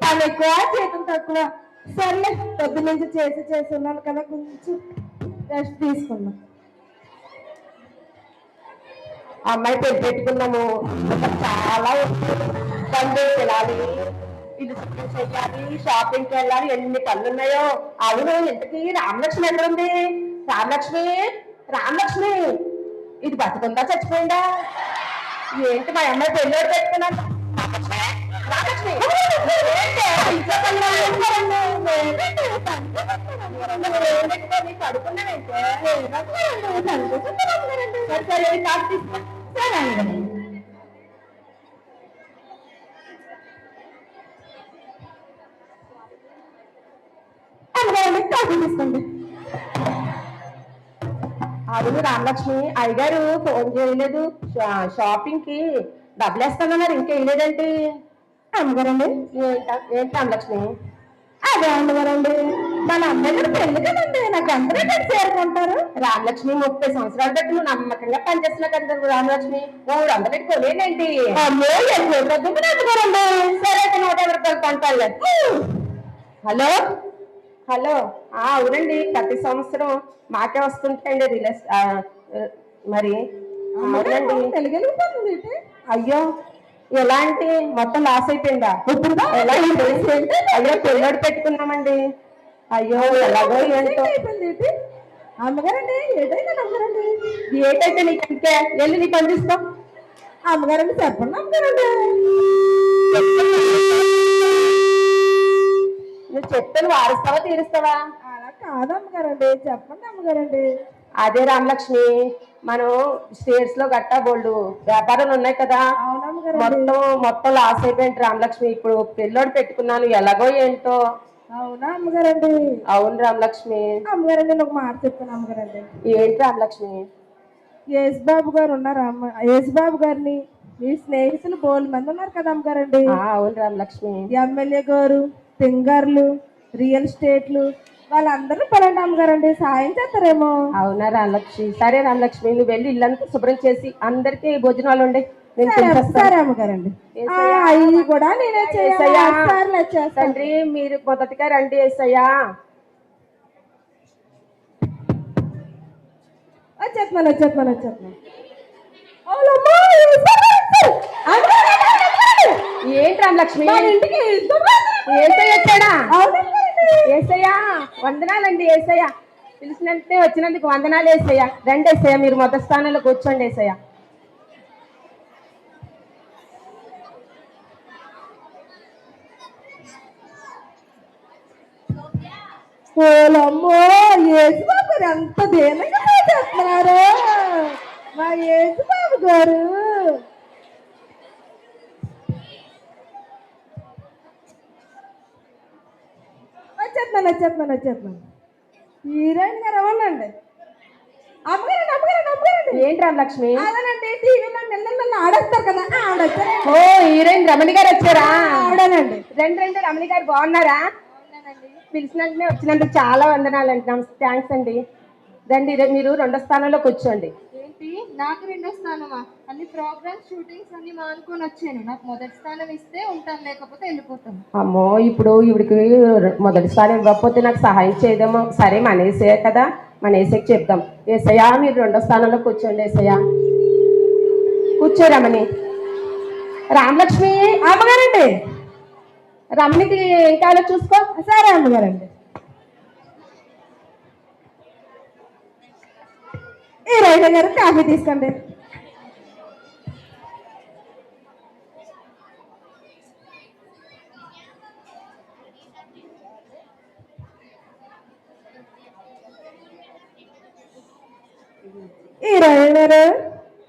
పని ఎక్కువ చేతం తక్కువ. సర్లే పొద్దు నుంచి చేసి ఉన్నాను కదా, కొంచెం రెస్ట్ తీసుకున్నాం. అమ్మాయి పెళ్లి పెట్టుకున్నాము, చాలా పనులు వెళ్ళాలి, ఇది చెయ్యాలి, షాపింగ్కి వెళ్ళాలి, ఎన్ని పనులు ఉన్నాయో. అవును, ఇంతకీ రామలక్ష్మి ఎక్కడ ఉంది? రామలక్ష్మి, రామలక్ష్మి ఇది బతుకుందా చచ్చిపోయిందా? ఏంటి మా అమ్మాయి పెళ్లి పెట్టుకున్నాను. రామలక్ష్మి తీసుకోండి. అవును రామలక్ష్మి, అయ్యగారు ఫోన్ చేయలేదు, షాపింగ్ కి డబ్బులు వేస్తానన్నారు, ఇంకా వేయలేదండి. అమ్మగారండి, ఏంటి రామలక్ష్మి? అదే అమ్మగారండి, మన అమ్మగారు పెళ్లి కదండి, నాకు అందరూ ఇక్కడ చేరుకుంటారు. రామలక్ష్మి 30 సంవత్సరాలు పెట్టి నువ్వు నమ్మకంగా పనిచేస్తున్నా కదా రామలక్ష్మి, 300 పెట్టి కొనేనండి. అమ్మో, అమ్మగారండి. సరే అయితే 150 రూపాయలు కొంటాను. హలో హలో, అవునండి, ప్రతి సంవత్సరం మాకే వస్తుంటాయండి రిలస్. మరి అవునండి. అయ్యో, ఎలాంటి మొత్తం లాస్ అయిపోయిందా? ఎలా అయ్యో, పిల్లడు పెట్టుకున్నామండి. అయ్యో, ఎలాగో ఏంటో. అమ్మగారండి, ఏటైనా అమ్మగారండి, ఏటైతే నీకు అంతే, వెళ్ళి నీకు అందిస్తాం. అమ్మగారండి చెప్పండి అమ్మగారండి. నువ్వు చెప్తే నువ్వు ఆరుస్తావా తీరుస్తావా? అలా కాదు అమ్మగారండి, చెప్పండి అమ్మగారండి. అదే రామలక్ష్మి, మనం స్టేట్స్ లో గట్టా బోల్డు వ్యాపారాలు ఉన్నాయి కదా, మొత్తం లాస్ అయిపోయింది రామలక్ష్మి. ఇప్పుడు పిల్లోడు పెట్టుకున్నాను, ఎలాగో ఏంటో. అవునా అమ్మగారండి? అవును రామలక్ష్మి. అమ్మగారండి, నేను ఒక మాట చెప్తాను అమ్మగారండి. ఏంటి రామలక్ష్మి? యేసుబాబు గారు ఉన్నారు అమ్మ, యేసుబాబు గారిని మీ స్నేహితులు బోల్ మంది ఉన్నారు కదా అమ్మగారండి. అవును రామలక్ష్మి. ఎమ్మెల్యే గారు, సింగర్లు, రియల్ ఎస్టేట్లు, వాళ్ళందరూ పలండి అమ్మగారండి, సాయం చేస్తారేమో. అవునా రామలక్ష్మి? సరే రామలక్ష్మి, నువ్వు వెళ్ళి ఇల్లంతా శుభ్రం చేసి అందరికి భోజనాలు ఉండే. సరే అమ్మగారండి, అవి కూడా నేనే చేయాలి. తండ్రి మీరు మొదటిగా రండి. ఏసయ్యా వచ్చేస్తున్నాను. ఏంటి రామలక్ష్మి? ఏసయ్య వచ్చాడా? ఏసయ్యా వందనాలండి. ఏసయ్య పిలిచినంటే వచ్చినందుకు వందనాలు. ఏసయ్య రండి. ఏసయ్య మీరు మొదటి స్థానంలో కూర్చోండి. ఏసయ్య ఓలమ్మో, యేసుబాబు గారు ఎంత దీనంగా చేస్తున్నారు. మా యేసుబాబు గారు వచ్చేస్తున్నాను. హీరోయిన్ గారు అవ్వాలండి. అమ్మగారండి. ఏంటి రామలక్ష్మి? అదేనండి, టీవీలో మెల్ల ఆడేస్తారు కదా, ఆడొచ్చారు. ఓ, హీరోయిన్ రమణి గారు వచ్చారా? ఆడానండి. రెండు రమణి గారు బాగున్నారా? పిలిచినందుకు వచ్చినందుకు చాలా వందనాలండి. థ్యాంక్స్ అండి. రండి, మీరు 2వ స్థానంలో కూర్చోండి. ఏంటి నాకు 2వ స్థానమా? అన్ని ప్రోగ్రామ్స్ షూటింగ్స్ అన్ని మానుకొని వచ్చాను. నాకు మొదటి స్థానం ఇస్తే ఉంటాను, లేకపోతే వెళ్ళిపోతాను. అమ్మో, ఇప్పుడు ఇవిడికి మొదటి స్థానం ఇవ్వకపోతే నాకు సహాయం చేయదేమో. సరే, మనేసే కదా, మనేసేకి చెప్తాం. ఏసయ్యా మీరు 2వ స్థానంలో కూర్చోండి. ఏసయ్యా కూర్చోరమని. రామలక్ష్మి అమ్మగారండి, రమణికి ఏం కావాలో చూసుకో. సరే అమ్మగారండి. ఈ రైతు గారు కాఫీ తీసుకోండి. ఈ రైతు గారు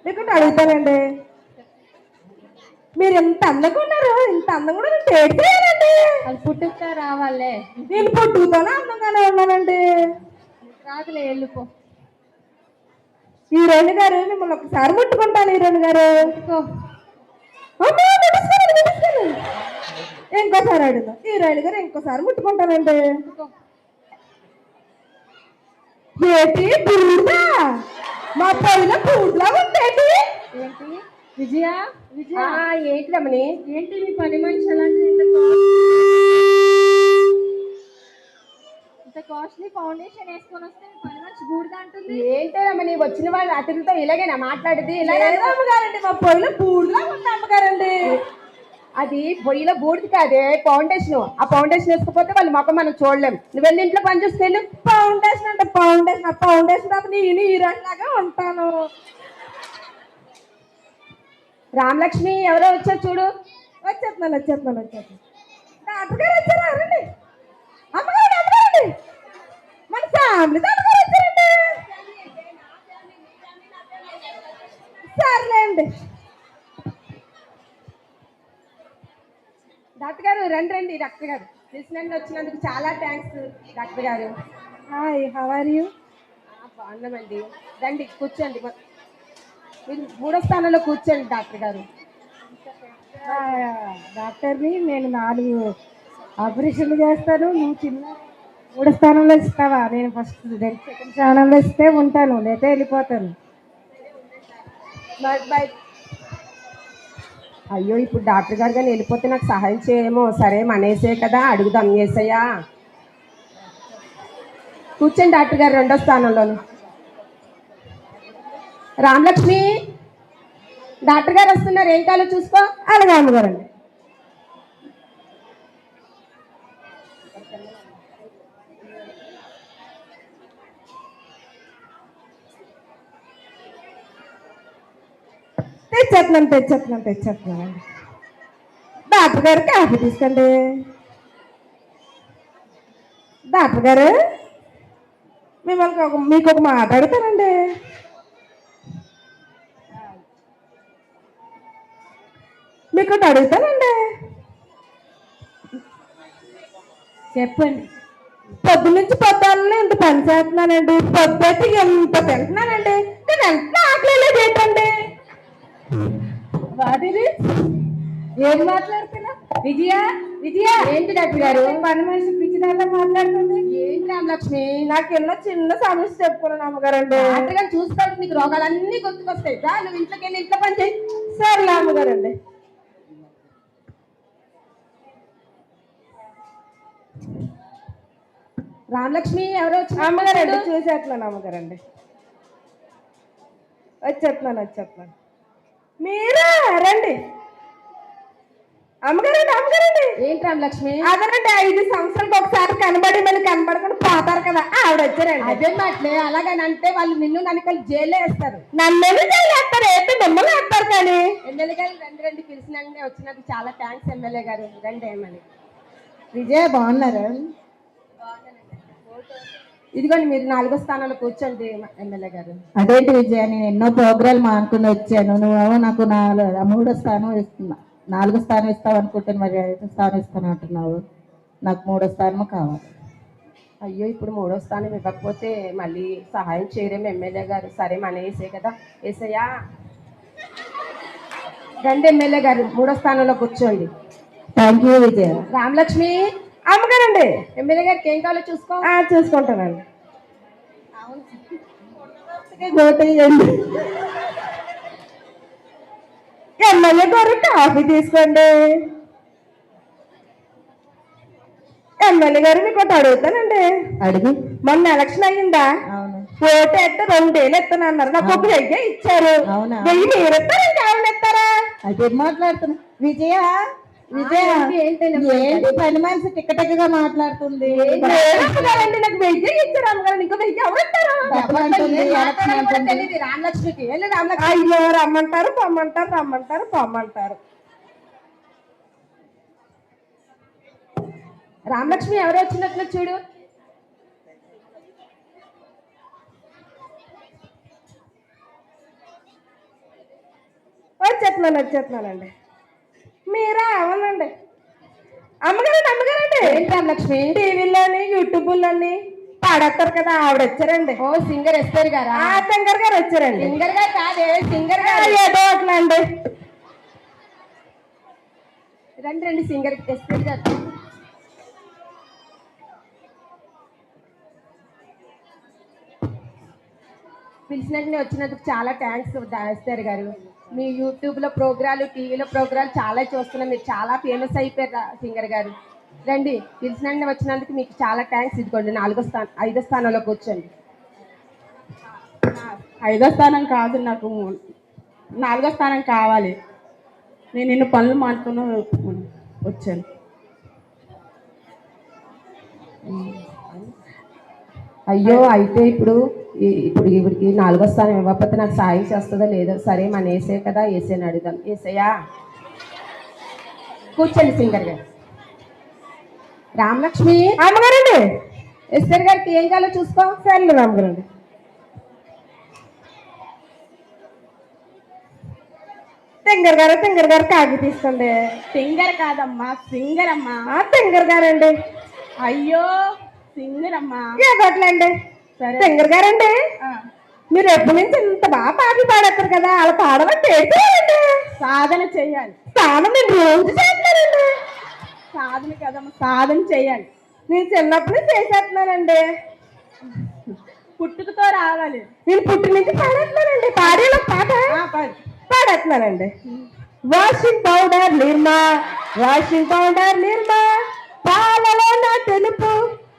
మీకు అడుగుతానండి, మీరు ఎంత అందంగా ఉన్నారు, ఇంత అందంగా కూడా నేను టేట్ చేయాలండి. అది పుట్టుక రావాలే. నేను పుట్టుకతోనే అందంగానే ఉన్నానండి. రాదులే, వెళ్ళిపో. హీరోయిన్ గారు మిమ్మల్ని ఒకసారి ముట్టుకుంటాను. హీరోయిన్ గారు ఇంకోసారి అడుగుతాం. హీరోయిన్ గారు ఇంకోసారి ముట్టుకుంటానండి. ఏంటి బూడిదా? మా పైన బూడ్లా ఉందేంటి? ఏంటి విజయ విజయ ఏంటి రమణి? ఏంటి మీ పని మనిషి అలాంటి ఇంత కాస్ట్లీ ఫౌండేషన్ వేసుకొని వస్తే మీ పని మనిషి బూడిద అంటుంది. ఏంటి రమణి, వచ్చిన వాళ్ళు అతిథితో ఇలాగేనా మాట్లాడేది? అమ్మగారండి మా పొయ్యిలో బూడిలా ఉంది అమ్మగారండి. అది పొయ్యిలో బూడిది కాదే, ఫౌండేషన్. ఆ ఫౌండేషన్ వేసుకోకపోతే వాళ్ళ మొక్క మనం చూడలేం. నువ్వు వెళ్ళి ఇంట్లో పని చూసుకెళ్ళు. ఫౌండేషన్ అంటే ఫౌండేషన్, ఆ ఫౌండేషన్ తర్వాత నేను ఈ రంగులాగా ఉంటాను. రామలక్ష్మి ఎవరో వచ్చారు చూడు. వచ్చేస్తున్నాను. డాక్టర్ గారు వచ్చారా? రండి. అమ్మగారు అమ్మగారండి, మన ఫ్యామిలీ డాక్టర్ గారు వచ్చారండి. సర్లేండి. డాక్టర్ గారు రండి రండి. డాక్టర్ గారు తెలిసినందుకు వచ్చినందుకు చాలా థ్యాంక్స్ డాక్టర్ గారు. Hi, how are you? బాగున్నామండి. రండి కూర్చోండి. మీరు 3వ స్థానంలో కూర్చోండి డాక్టర్ గారు. డాక్టర్ని నేను 4 ఆపరేషన్లు చేస్తాను. నువ్వు చిన్న 3 స్థానంలో ఇస్తావా? నేను ఫస్ట్ సెకండ్ స్థానంలో ఇస్తే ఉంటాను, లేతే వెళ్ళిపోతాను. బై. అయ్యో, ఇప్పుడు డాక్టర్ గారు కానీ వెళ్ళిపోతే నాకు సహాయం చేయమో? సరే మనేసే కదా, అడుగుదాం. ఏసయ్యా కూర్చోండి డాక్టర్ గారు 2వ స్థానంలోను. రామలక్ష్మి, డాక్టర్ గారు వస్తున్నారు, ఏం కాలో చూసుకో. అలాగే అమ్మగారండి. తెచ్చేస్తున్నానండి. డాక్టర్ గారు కాఫీ తీసుకోండి. డాక్టర్ గారు మీకు ఒక మాట అడుగుతానండి. మీకు ఒకటి అడుగుతానండి. చెప్పండి. పొద్దు నుంచి పొద్దున్నే ఇంత పని చేస్తున్నానండి. పొద్దుకి ఎంత తింటున్నానండి, కానీ ఎంత ఆకలేదు ఏంటండి? వాటిది ఏం మాట్లాడుతున్నా? విజయ విజయ ఏంటి డాక్టర్ గారు? పని మనిషి పిచ్చిదారిలో మాట్లాడుతుంది. ఏంటి రామలక్ష్మి? నాకెన్నో చిన్న సమస్య చెప్పుకున్నాను అమ్మగారండి. డాక్టర్ గారు చూసుకోవడానికి నీకు రోగాలన్నీ గుర్తుకొస్తాయి. నువ్వు ఇంట్లోకి వెళ్ళి ఇంట్లో పని చేయి. సర్లే అమ్మగారండి. రామలక్ష్మి ఎవరో వచ్చి అమ్మగారండి చూసేస్తున్నాను. అమ్మగారండి వచ్చేస్తున్నాను. మీరా రండి. అమ్మగారండి. ఏంటి రామలక్ష్మి? అదనండి 5 సంవత్సరాలకు ఒకసారి కనబడి మళ్ళీ కనబడకుండా పోతారు కదా, ఆవిడ వచ్చారండి. అదే మాటలే, అలాగని అంటే వాళ్ళు నిన్ను నన్ను జైల్లో వేస్తారు. నన్ను జైలు వేస్తారు ఏంటి? మిమ్మల్ని వేస్తారు. కానీ ఎమ్మెల్యే గారు రండి రండి, పిలిచినందుకు వచ్చినందుకు చాలా థ్యాంక్స్ ఎమ్మెల్యే గారు. రండి ఏమని. విజయ బాగున్నారా? ఇదిగోండి మీరు 4వ స్థానంలో కూర్చోండి ఎమ్మెల్యే గారు. అదేంటి విజయ, నేను ఎన్నో ప్రోగ్రాలు మానుకుని వచ్చాను. నువ్వేమో నాకు 3వ స్థానం ఇస్తున్నా, 4వ స్థానం ఇస్తావు అనుకుంటాను, మరి 5వ స్థానం ఇస్తాను అంటున్నావు. నాకు 3వ స్థానం కావాలి. అయ్యో, ఇప్పుడు 3వ స్థానం ఇవ్వకపోతే మళ్ళీ సహాయం చేయరేమో ఎమ్మెల్యే గారు. సరే మన వేసే కదా. వేసయ్యా రండి ఎమ్మెల్యే గారు, 3వ స్థానంలో కూర్చోండి. థ్యాంక్ యూ విజయ. రామలక్ష్మి అమ్మగారండి, ఎమ్మెల్యే గారికి ఏం కావాలో చూసుకో. చూసుకుంటానండి. ఎమ్మెల్యే గారు కాఫీ తీసుకోండి. ఎమ్మెల్యే గారు మీకు ఒకటి అడుగుతానండి. అడిగి. మొన్న ఎలక్షన్ అయ్యిందా? ఓటు ఎత్తే 2 వేలు ఎత్తాను అన్నారు. నాకు ఒక 1000 ఇచ్చారు. 1000 మీరు ఇస్తారా, ఇంకేమైనా ఇస్తారా? అదే మాట్లాడుతున్నా. విజయ ఏంటి పని మనిషి టిక్కటిక్కగా మాట్లాడుతుంది? నాకు 1000 ఇచ్చారు అమ్మగారు, ఇంకో 1000 ఎవరు ఇస్తారు? రామలక్ష్మికి అయ్యో, రమ్మంటారు పొమ్మంటారు. రామలక్ష్మి ఎవరు వచ్చినట్లు చూడు. వచ్చేస్తున్నానండి. మీరా? అవునండి. అమ్మగారండి. ఏంటి రామలక్ష్మి? టీవీలోని యూట్యూబ్లోని పాడేస్తారు కదా, ఆవిడ వచ్చారండి. ఓ సింగర్ ఎస్టర్ గారా? సింగర్ గారు వచ్చారండి. సింగర్ గారు కాదే, సింగర్ గారు. ఏదో అట్లా అండి. రండి రండి, సింగర్ ఎస్టర్ గారు. పిలిచినట్టునే వచ్చినందుకు చాలా థ్యాంక్స్ ఎస్టర్ గారు. మీ యూట్యూబ్ లో ప్రోగ్రాలు, టీవీలో ప్రోగ్రాలు చాలా చూస్తున్నాం. మీరు చాలా ఫేమస్ అయిపోయారు సింగర్ గారు. రండి, పిలిచినండి వచ్చినందుకు మీకు చాలా థ్యాంక్స్. ఇదిగోండి 5వ స్థానంలో కూర్చోండి. 5వ స్థానం కాదు, నాకు 4వ స్థానం కావాలి. నేను నిన్ను పనులు మానుకుని వచ్చాను. అయ్యో, అయితే ఇప్పుడు ఇవిడికి 4వ స్థానం ఇవ్వకపోతే నాకు సాయం చేస్తుందో లేదో. సరే, మన ఏసే కదా, ఏసేని అడుగుదాం. ఏసయ్యా, కూర్చోండి సింగర్ గారు. రామలక్ష్మి అమ్మగారండి, ఎస్ఆర్ గారికి ఏం కావాలో చూసుకో. సరే అమ్మగారండి. తింగర్ గారు కాగి తీసుకోండి. సింగర్ కాదమ్మా, సింగర్ అమ్మా. తింగర్ గారండి. అయ్యో, సింగర్ అమ్మా. ఏదోట్లండి. తింగర్ గారండి, మీరు ఎప్పటి నుంచి ఇంత బాగా పాటలు పాడేస్తారు కదా, అలా పాడమంటే ఏంటండి? సాధన చెయ్యాలి. సాధన నేను రోజు చేస్తున్నానండి. సాధన కదమ్మా, సాధన చెయ్యాలి. నేను చిన్నప్పుడు చేసేస్తున్నానండి. పుట్టుకతో రావాలి. నేను పుట్టి నుంచి పాడేస్తున్నానండి. పాడేలా పాట పాడేస్తున్నానండి. వాషింగ్ పౌడర్ నిర్మా, వాషింగ్ పౌడర్ నిర్మా, పాలలో నా తెలుపు,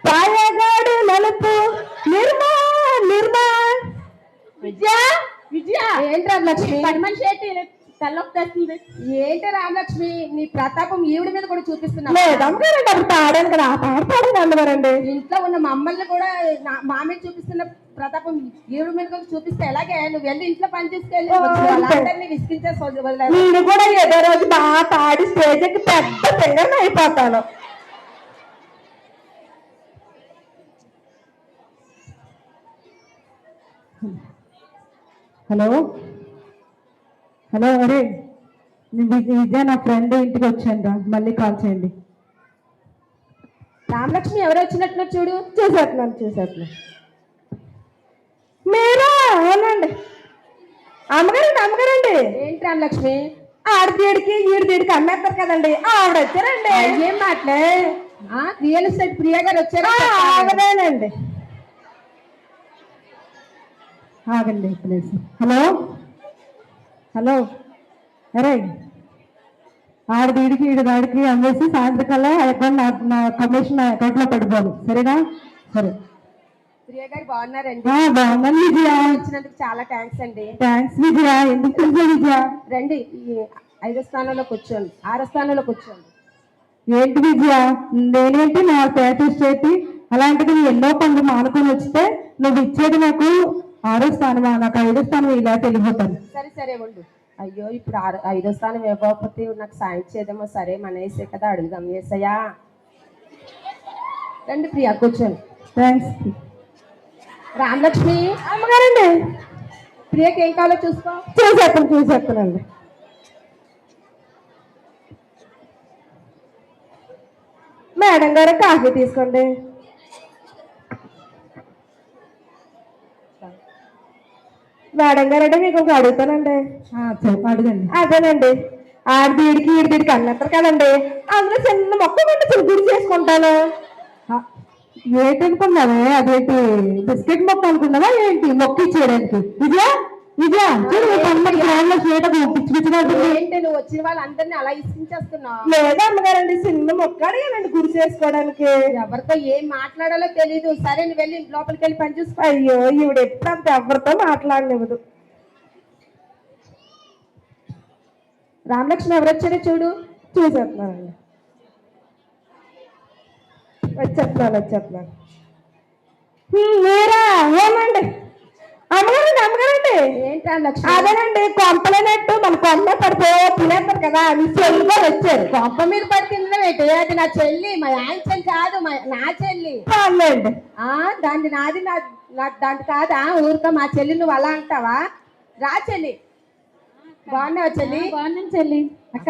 పాయగాడు నలుపు, నిర్మా నిర్మా. విజయ, విజయ ఏంటి రామలక్ష్మి? పని మనిషి ఏంటి తల్లొక్కేస్తుంది? ఏంటి రామలక్ష్మి, నీ ప్రతాపం ఈవిడ మీద కూడా చూపిస్తున్నావు. లేదమ్మగారండి, అప్పుడు పాడాను కదా, ఆ పాట పాడాను అమ్మగారండి. ఇంట్లో ఉన్న మమ్మల్ని కూడా మా మీద చూపిస్తున్న ప్రతాపం ఈవిడ మీద కూడా చూపిస్తే ఎలాగే? నువ్వు వెళ్ళి ఇంట్లో పని చేసుకెళ్ళి వాళ్ళందరినీ విసిగించేసి వదిలేదు. నేను కూడా ఏదో రోజు బాగా పాడి స్టేజ్ కి పెద్ద సింగర్ అయిపోతాను. హలో హలో, అరే విద్య నా ఫ్రెండ్ ఇంటికి వచ్చాను రా, మళ్ళీ కాల్ చేయండి. రామలక్ష్మి ఎవరు వచ్చినట్లు చూడు. చూసేస్తున్నాను. మీరా? అవునండి. అమ్మగారండి. ఏంటి రామలక్ష్మి? ఆడదీడికి ఈడదీడికి అమ్మేస్తారు కదండి, ఆవిడ వచ్చారండి. ఏం మాటలే, రియల్ ఎస్టేట్ ప్రియా గారు వచ్చారా? ఆవిడేనండి. ఆగండి ప్లీజ్. హలో, అరే ఆడదీడికి ఈడదాడికి అమ్మేసి సాయంత్రకల్లా అకౌంట్ నా కమిషన్ నా అకౌంట్లో పడిపోదు, సరేనా? సరే. ప్రియా గారు బాగున్నారండి? బాగున్నాను విజయ. వచ్చినందుకు చాలా థ్యాంక్స్ అండి. థ్యాంక్స్ విజయ. ఎందుకు తెలుసా విజయ? రండి, 5వ స్థానంలో కూర్చోండి. 6వ స్థానంలో కూర్చోండి. ఏంటి విజయ, నేనేంటి నా ప్యాకేజ్ చేతి అలాంటిది ఎన్నో పనులు మానుకొని వస్తే నువ్వు ఇచ్చేది నాకు 6వ స్థానమా? నాకు 5వ స్థానం ఇలా తెలియపోతాను. సరే ఉండు. అయ్యో, ఇప్పుడు 5వ స్థానం ఇవ్వకపోతే నాకు సాయం చేద్దామో. సరే, మన వేసే కదా, అడుగుదాం. ఏసయ్యా, రండి ప్రియా, కూర్చోండి. థ్యాంక్స్. రామలక్ష్మి అమ్మగారండి, ప్రియకి ఏం కావాలో చూసుకో. చూసేస్తానండి. మేడం గారు కాఫీ తీసుకోండి. మేడం గారు అంటే మీకు ఒక అడుగుతానండి. అడగండి. అదేనండి, ఆడదీడికి ఈడికి అన్నస్తారు కదండి, అందులో చిన్న మొక్క గుడి చేసుకుంటాను. ఏంటనుకున్నావే? అదేంటి బిస్కెట్ మొక్క అనుకున్నావా ఏంటి? మొక్క ఇచ్చేయడానికి. విజయ ఏంటి నువ్వు వచ్చిన వాళ్ళందరినీ అలా ఇసుకించేస్తున్నావు? లేదా అమ్మగారండి, చిన్న మొక్క అడిగానండి గుడి చేసుకోవడానికి. ఎవరితో ఏం మాట్లాడాలో తెలీదు. సరే, నువ్వు వెళ్ళి లోపలికి వెళ్ళి పని చూసుకో. అయ్యో, ఈవిడ ఎప్పుడంత ఎవరితో మాట్లాడలేవదు. రామలక్ష్మి ఎవరు వచ్చారో చూడు. చూసేస్తున్నానండి. వచ్చేస్తున్నాను. మీరా? ఏమండి? అమ్మగారండి. ఏంటి రామలక్ష్మి? అదేనండి, కొంపలేనట్టు మన కొంప పడిపోయే తినేస్తారు కదా, మీ చెల్లి కూడా వచ్చారు. కొంప మీద పడి తినడం ఏంటి? అది నా చెల్లి, మా ఆయన చెల్లి కాదు, నా చెల్లి. అవునండి. దాన్ని నాది దాంది కాదా? ఊరిక మా చెల్లి నువ్వు అలా అంటావా? రా చెల్లి. బాగున్నావా చెల్లి? బాగున్నాను చెల్లి. అక్క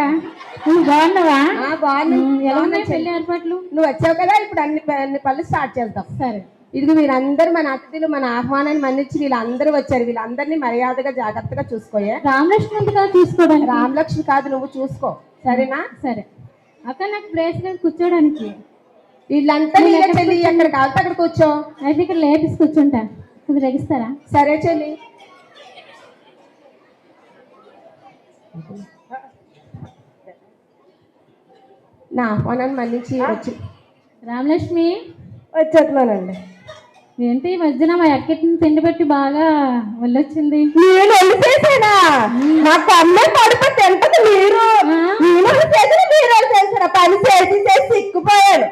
నువ్వు బాగున్నావా? బాగున్నా చెల్లి ఏర్పాట్లు. నువ్వు వచ్చావు కదా, ఇప్పుడు అన్ని పనులు స్టార్ట్ చేద్దాం. సరే. ఇదిగో వీళ్ళందరూ మన అతిథులు, మన ఆహ్వానాన్ని మన్నించి వీళ్ళందరూ వచ్చారు. వీళ్ళందరినీ మర్యాదగా జాగ్రత్తగా చూసుకోయే. రామలక్ష్మి తీసుకోవడానికి? రామలక్ష్మి కాదు, నువ్వు చూసుకో, సరేనా? సరే అక్క, నాకు ప్లేస్ లేదు కూర్చోడానికి. వీళ్ళంతా చెల్లి, ఎక్కడ కావాలి అక్కడ కూర్చో. అయితే ఇక్కడ లేపేసి కూర్చుంటా, ఇది లెగిస్తారా? సరే చెల్లి. నా ఆహ్వానాన్ని మన్నించి వచ్చి రామలక్ష్మి వచ్చేస్తున్నానండి. ఏంటి ఈ మధ్యన మా అక్కటిని తిండి పెట్టి బాగా వెళ్ళొచ్చింది. నేను వెళ్ళి చేసానా? నాకు అమ్మాయి కడుపు తింటది మీరు. నేను వెళ్ళి చేసిన మీరు వెళ్ళి చేసారా? పని చేసి చేసి సిక్కుపోయాను.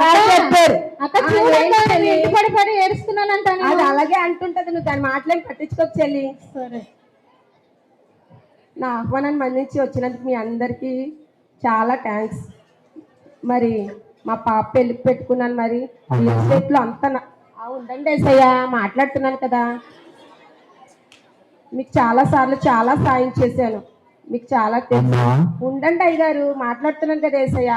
బాగా చెప్పారు. అక్క చూడండి ఇంటి పడి పడి ఏడుస్తున్నానంటాను. అది అలాగే అంటుంటది, నువ్వు దాని మాటలేని పట్టించుకోకు చెల్లి. సరే నా ఆహ్వానాన్ని మన్నించి వచ్చినందుకు మీ అందరికీ చాలా థ్యాంక్స్. మరి మా పాప పెళ్ళికి పెట్టుకున్నాను, మరి లో అంతా ఉండండి ఏసయ్య, మాట్లాడుతున్నాను కదా. మీకు చాలా సార్లు చాలా సాయం చేశాను, మీకు చాలా తెలుసు. ఉండండి అయ్యగారు, మాట్లాడుతున్నాను కదా ఏసయ్య.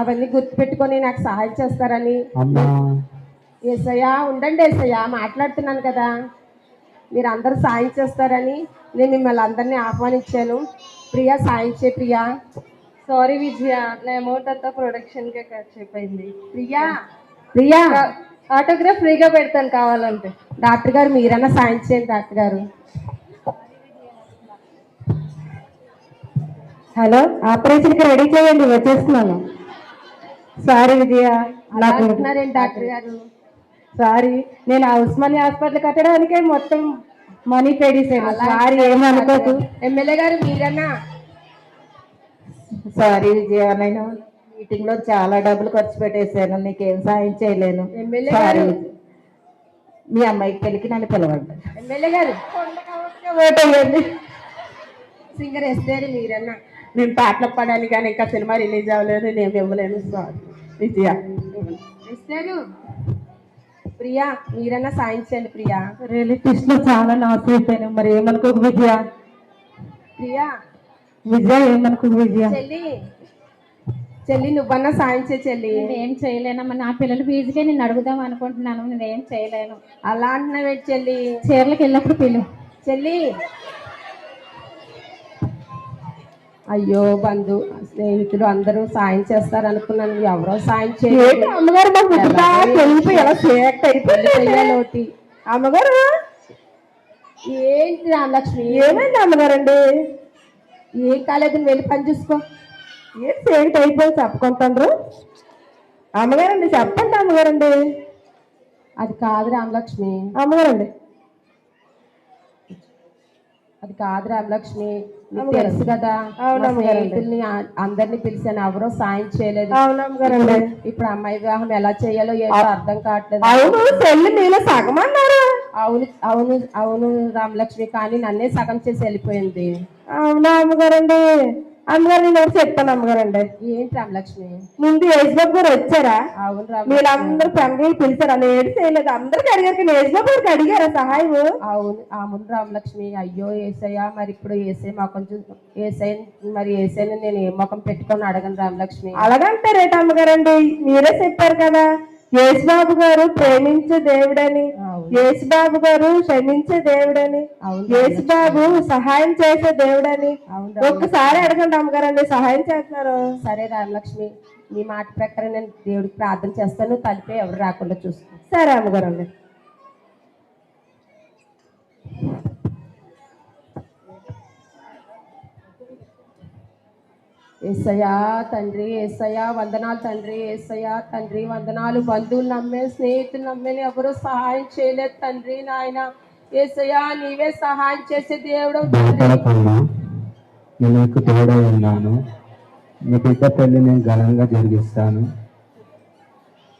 అవన్నీ గుర్తుపెట్టుకొని నాకు సహాయం చేస్తారని. ఏసయ్య ఉండండి ఏసయ్య, మాట్లాడుతున్నాను కదా. మీరు అందరూ సాయం చేస్తారని నేను మిమ్మల్ని అందరినీ ఆహ్వానించాను. ప్రియా సాయం చే ప్రియా. సారీ విజయ, నా అమౌంట్ అంతా ప్రొడక్షన్ కే ఖర్చు అయిపోయింది. ప్రియా ప్రియా ఆటోగ్రాఫ్ ఫ్రీగా పెడతాను కావాలంటే. డాక్టర్ గారు మీరన్నా సాయం చేయండి డాక్టర్ గారు. హలో, ఆపరేషన్కి రెడీ చేయండి, వచ్చేస్తున్నాను. సారీ విజయ, నాకు అంటున్నారేంటి డాక్టర్ గారు? సారీ, నేను ఆ ఉస్మానియా హాస్పిటల్ కట్టడానికే మొత్తం మనీ పే చేశాను. సారీ, ఏమనుకోకు. ఎమ్మెల్యే గారు మీరన్నా. సారీ విజయ, నేను మీటింగ్ లో చాలా డబ్బులు ఖర్చు పెట్టేశాను, నీకేం సాయం చేయలేను. ఎమ్మెల్యే సారీ గారు. విజయ. మీ అమ్మాయికి పెళ్ళికి నన్ను పిలవండి. ఎమ్మెల్యే గారు ఓటేయండి. సింగర్ ఎస్దేరి మీరన్నా. నేను పాటలు పాడాలి కానీ ఇంకా సినిమా రిలీజ్ అవ్వలేదు, నేను ఇవ్వలేను. సారీ విజయ. ఎస్దేరు. ప్రియా మీరన్నా సాయం చేయండి ప్రియా. రిలేటివ్స్ లో చాలా లాస్ అయిపోయాను, మరి ఏమనుకోకు విజయ. ప్రియా విజయ ఏమనుకోకు విజయ. చెల్లి చెల్లి నువ్వన్నా సాయం చేయి చెల్లి. నేనేం చేయలేనమ్మా, నా పిల్లల ఫీజుకే నేను అడుగుదాం అనుకుంటున్నాను, నేనేం చేయలేను. అలా అంటున్నావే చెల్లి. చీరలకు వెళ్ళినప్పుడు పిలు. చెల్లి అయ్యో, బంధు స్నేహితులు అందరూ సాయం చేస్తారు అనుకున్నాను, ఎవరో సాయం చేయలేదు. అమ్మగారు లోటి అమ్మగారు ఏంటి రామలక్ష్మి? ఏమైంది అమ్మగారండి? ఏం కాలేదు, వెళ్ళి పని చూసుకో. ఏం సేట్ అయిపోయి చెప్పుకుంటారు అమ్మగారండి? చెప్పండి అమ్మగారండి. అది కాదు రామలక్ష్మి, అమ్మగారండి అది కాదు రామలక్ష్మి, నీకు తెలుసు కదా. స్నేహితుల్ని అందరినీ పిలిచాను, ఎవరో సాయం చేయలేదు. అవునమ్మగారండి. ఇప్పుడు అమ్మాయి వివాహం ఎలా చేయాలో ఏంటో అర్థం కావట్లేదు. అవును, చెల్లి మీలో సగం అన్నారు. అవును అవును అవును రామలక్ష్మి, కానీ నన్నే సగం చేసి వెళ్ళిపోయింది. అవునా అమ్మగారండి? అమ్మగారు నేను ఒకటి చెప్తాను అమ్మగారండి. ఏంటి రామలక్ష్మి? ముందు యేసుబాబు గారు వచ్చారా? అవును మీరందరూ ఫ్యామిలీ పిలిచారా? ఏడు చేయలేదు, అందరికి అడిగారు కానీ యేసుబాబు గారికి అడిగారా సహాయం? అవును అవును రామలక్ష్మి. అయ్యో ఏసయ్య, మరి ఇప్పుడు ఏసై మా కొంచెం ఏసై, మరి ఏసైని నేను ఏ ముఖం పెట్టుకొని అడగను రామలక్ష్మి. అలాగంటారేట అమ్మగారండి? మీరే చెప్పారు కదా యేసుబాబు గారు ప్రేమించే దేవుడని, యేసుబాబు గారు క్షమించే దేవుడని, యేసుబాబు సహాయం చేసే దేవుడని. ఒక్కసారి అడగండి అమ్మగారండి, సహాయం చేస్తున్నారు. సరే రామలక్ష్మి, నీ మాట ప్రకారం నేను దేవుడికి ప్రార్థన చేస్తాను, తలిపే ఎవరు రాకుండా చూస్తాను. సరే అమ్మగారండి. ఏసయ్యా తండ్రి, ఏసయ్యా వందనాలు తండ్రి, ఏసయ్యా తండ్రి వందనాలు. బంధువులు నమ్మే, స్నేహితులు నమ్మే ఎవరు సహాయం చేయలేదు తండ్రి. నాయన ఏసయ్యా, నీవే సహాయం చేసే దేవుడు. నేను నీకు తోడై ఉన్నాను. నీ బిడ్డ పెళ్లి నేను ఘనంగా జరిగిస్తాను.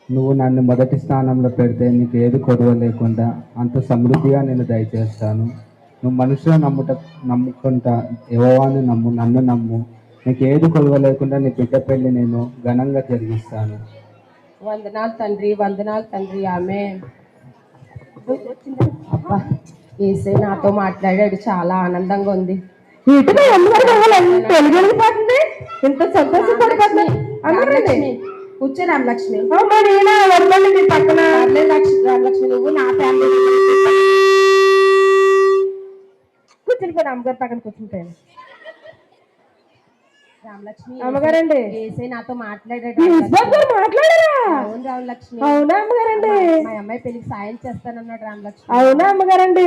నువ్వు నన్ను మొదటి స్థానంలో పెడితే నీకు ఏది కొదవ లేకుండా అంత సమృద్ధిగా నేను దయచేస్తాను. నువ్వు మనుషులను నమ్ముకుంటా, యెహోవాను నమ్ము, నన్ను నమ్ము. నీకు ఏది కొదవ లేకుండా నీ బిడ్డ పెళ్లి నేను ఘనంగా జరిగిస్తాను. వందనాలు తండ్రి, వందనాలు తండ్రి. ఆమేన్. అబ్బా, ఏసై నాతో మాట్లాడాడు, చాలా ఆనందంగా ఉంది. వీటిలో తెలుగుపోతుంది, ఇంత సంతోషపడిపోతుంది. అమ్మగారండి కూర్చో రామలక్ష్మి. వరదండి మీ పక్కన. రామలక్ష్మి, నువ్వు నా ఫ్యామిలీ కూర్చుని పోయి అమ్మగారు పక్కన కూర్చుంటాను. రామలక్ష్మి, అమ్మగారండి ఏసై నాతో మాట్లాడాడు. మాట్లాడారా? అవును రామలక్ష్మి. అవునా అమ్మగారండి? మా అమ్మాయి పెళ్లికి సాయం చేస్తానన్నాడు రామలక్ష్మి. అవునా అమ్మగారండి?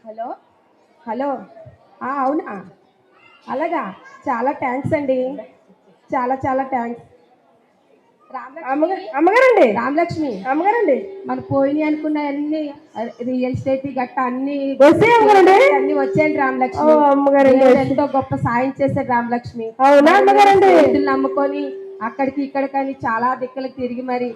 హలో హలో అవునా అలాగా చాలా థ్యాంక్స్ అండి, చాలా చాలా థ్యాంక్స్. అమ్మగారండి, రామలక్ష్మి అమ్మగారండి, మన పోయినాయి అనుకున్న అన్ని రియల్ ఎస్టేట్ గట్ట అన్ని వస్తే అమ్మగారండి. అన్ని వచ్చాయండి రామలక్ష్మి. అమ్మగారండి, దేవుడు ఎంతో గొప్ప సాయం చేశాడు రామలక్ష్మి. అవునా అమ్మగారండి? చేతులు నమ్ముకొని అక్కడికి ఇక్కడికని చాలా దిక్కులకు తిరిగి మరి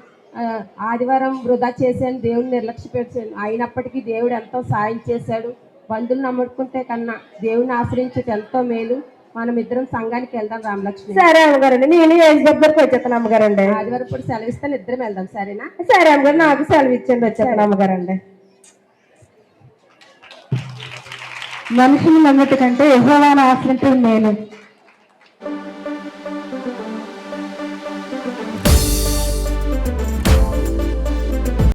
ఆదివారం వృధా చేశాను, దేవుడిని నిర్లక్ష్య పెట్టాను. అయినప్పటికీ దేవుడు ఎంతో సాయం చేశాడు. బంధువులు నమ్ముకుంటే కన్నా దేవుని ఆశ్రయించేది ఎంతో మేలు. మనం ఇద్దరం సంఘానికి వెళ్దాం రామలక్ష్మి. సరే అమ్మగారండి, నేను ఏజ్ దగ్గరకు వచ్చేస్తాను అమ్మగారండి. ఆదివారం ఇప్పుడు సెలవు ఇస్తాను, ఇద్దరం వెళ్దాం సరేనా? సరే అమ్మగారు, నాకు సెలవు ఇచ్చండి, వచ్చేస్తాను అమ్మగారండి. మనుషులు నమ్మటి కంటే యెహోవాను ఆశ్రయించడం మేలు.